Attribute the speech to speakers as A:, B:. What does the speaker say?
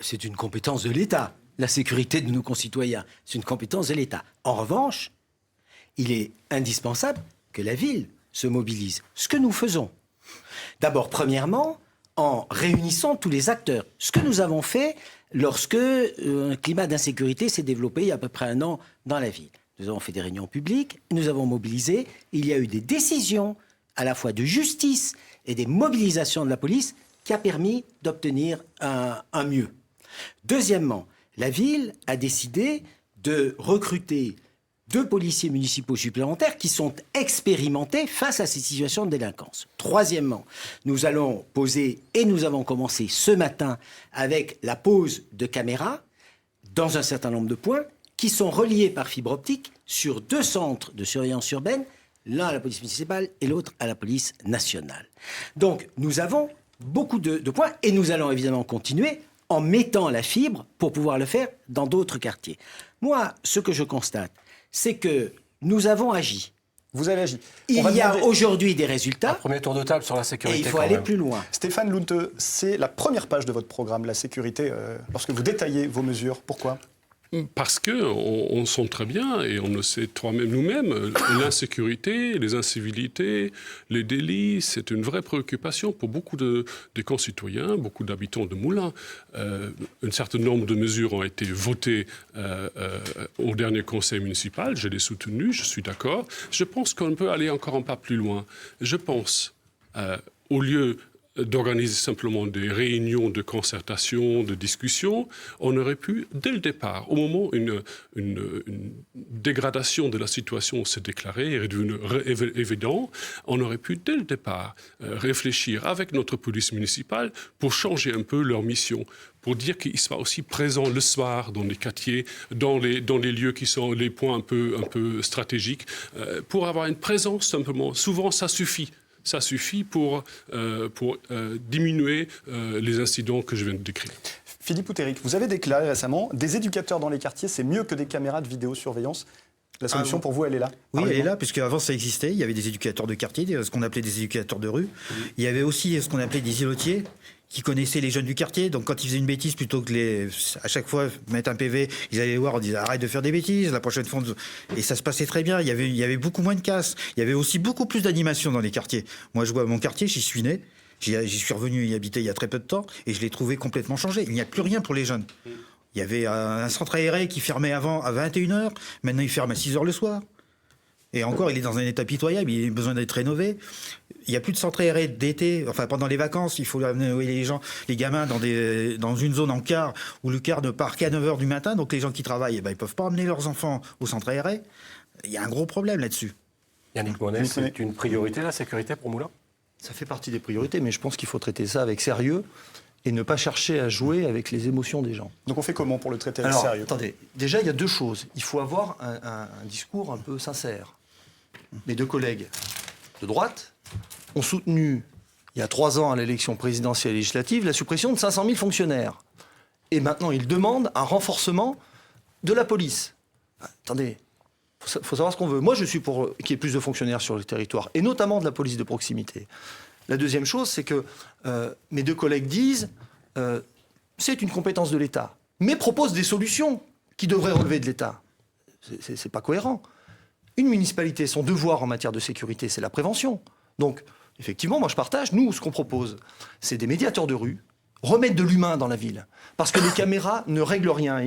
A: C'est une compétence de l'État. La sécurité de nos concitoyens, c'est une compétence de l'État. En revanche, il est indispensable que la ville se mobilise. Ce que nous faisons. D'abord, premièrement, en réunissant tous les acteurs. Ce que nous avons fait lorsque un climat d'insécurité s'est développé il y a à peu près 1 an dans la ville. Nous avons fait des réunions publiques, nous avons mobilisé. Il y a eu des décisions à la fois de justice et des mobilisations de la police qui a permis d'obtenir un mieux. Deuxièmement, la ville a décidé de recruter 2 policiers municipaux supplémentaires qui sont expérimentés face à ces situations de délinquance. Troisièmement, nous allons poser, et nous avons commencé ce matin avec la pose de caméras dans un certain nombre de points qui sont reliés par fibre optique sur 2 centres de surveillance urbaine, l'un à la police municipale et l'autre à la police nationale. Donc nous avons beaucoup de points et nous allons évidemment continuer en mettant la fibre pour pouvoir le faire dans d'autres quartiers. Moi, ce que je constate, c'est que nous avons agi.
B: Vous avez agi.
A: Il y a aujourd'hui des résultats.
C: Un premier tour de table sur la sécurité.
A: Et il faut aller plus loin.
B: Stéphane Lunte, c'est la première page de votre programme, la sécurité, lorsque vous détaillez vos mesures. Pourquoi ?
D: Parce qu'on sent très bien, et on le sait nous-mêmes, l'insécurité, les incivilités, les délits, c'est une vraie préoccupation pour beaucoup de concitoyens, beaucoup d'habitants de Moulins. Un certain nombre de mesures ont été votées au dernier conseil municipal, je les soutenu, je suis d'accord. Je pense qu'on peut aller encore un pas plus loin. Je pense, au lieu d'organiser simplement des réunions de concertation, de discussion, on aurait pu, dès le départ, au moment où une dégradation de la situation s'est déclarée et est devenue évidente, on aurait pu, dès le départ, réfléchir avec notre police municipale pour changer un peu leur mission, pour dire qu'ils soient aussi présents le soir dans les quartiers, dans les lieux qui sont les points un peu stratégiques, pour avoir une présence simplement. Souvent, ça suffit. Ça suffit pour diminuer les incidents que je viens de décrire.
B: Philippe Outéric, vous avez déclaré récemment « Des éducateurs dans les quartiers, c'est mieux que des caméras de vidéosurveillance ». La solution pour vous, elle est là ?
E: Oui, elle est là, puisque avant ça existait. Il y avait des éducateurs de quartier, ce qu'on appelait des éducateurs de rue. Il y avait aussi ce qu'on appelait des îlotiers, qui connaissaient les jeunes du quartier. Donc quand ils faisaient une bêtise, plutôt que à chaque fois mettre un PV, ils allaient les voir, on disait arrête de faire des bêtises, la prochaine fois. Et ça se passait très bien. Il y avait beaucoup moins de casse. Il y avait aussi beaucoup plus d'animation dans les quartiers. Moi, je vois mon quartier, j'y suis né. J'y suis revenu y habiter il y a très peu de temps et je l'ai trouvé complètement changé. Il n'y a plus rien pour les jeunes. Il y avait un centre aéré qui fermait avant à 21h. Maintenant, il ferme à 6h le soir. Et encore, il est dans un état pitoyable, il a besoin d'être rénové. Il n'y a plus de centre aéré d'été, enfin pendant les vacances, il faut amener les gamins dans une zone en car où le car ne part qu'à 9h du matin, donc les gens qui travaillent, ils ne peuvent pas emmener leurs enfants au centre aéré. Il y a un gros problème là-dessus.
C: Yannick Monet, c'est une priorité la sécurité pour Moulins ?
F: Ça fait partie des priorités, mais je pense qu'il faut traiter ça avec sérieux et ne pas chercher à jouer avec les émotions des gens.
B: Donc on fait comment pour le traiter avec sérieux ?
F: Attendez, déjà il y a 2 choses. Il faut avoir un discours un peu sincère. Mes 2 collègues de droite ont soutenu, il y a 3 ans à l'élection présidentielle et législative, la suppression de 500 000 fonctionnaires. Et maintenant, ils demandent un renforcement de la police. Attendez, il faut savoir ce qu'on veut. Moi, je suis pour qu'il y ait plus de fonctionnaires sur le territoire, et notamment de la police de proximité. La deuxième chose, c'est que mes 2 collègues disent c'est une compétence de l'État, mais proposent des solutions qui devraient relever de l'État. C'est pas cohérent. Une municipalité, son devoir en matière de sécurité, c'est la prévention. Donc, effectivement, moi je partage. Nous, ce qu'on propose, c'est des médiateurs de rue, remettre de l'humain dans la ville. Parce que les caméras ne règlent rien.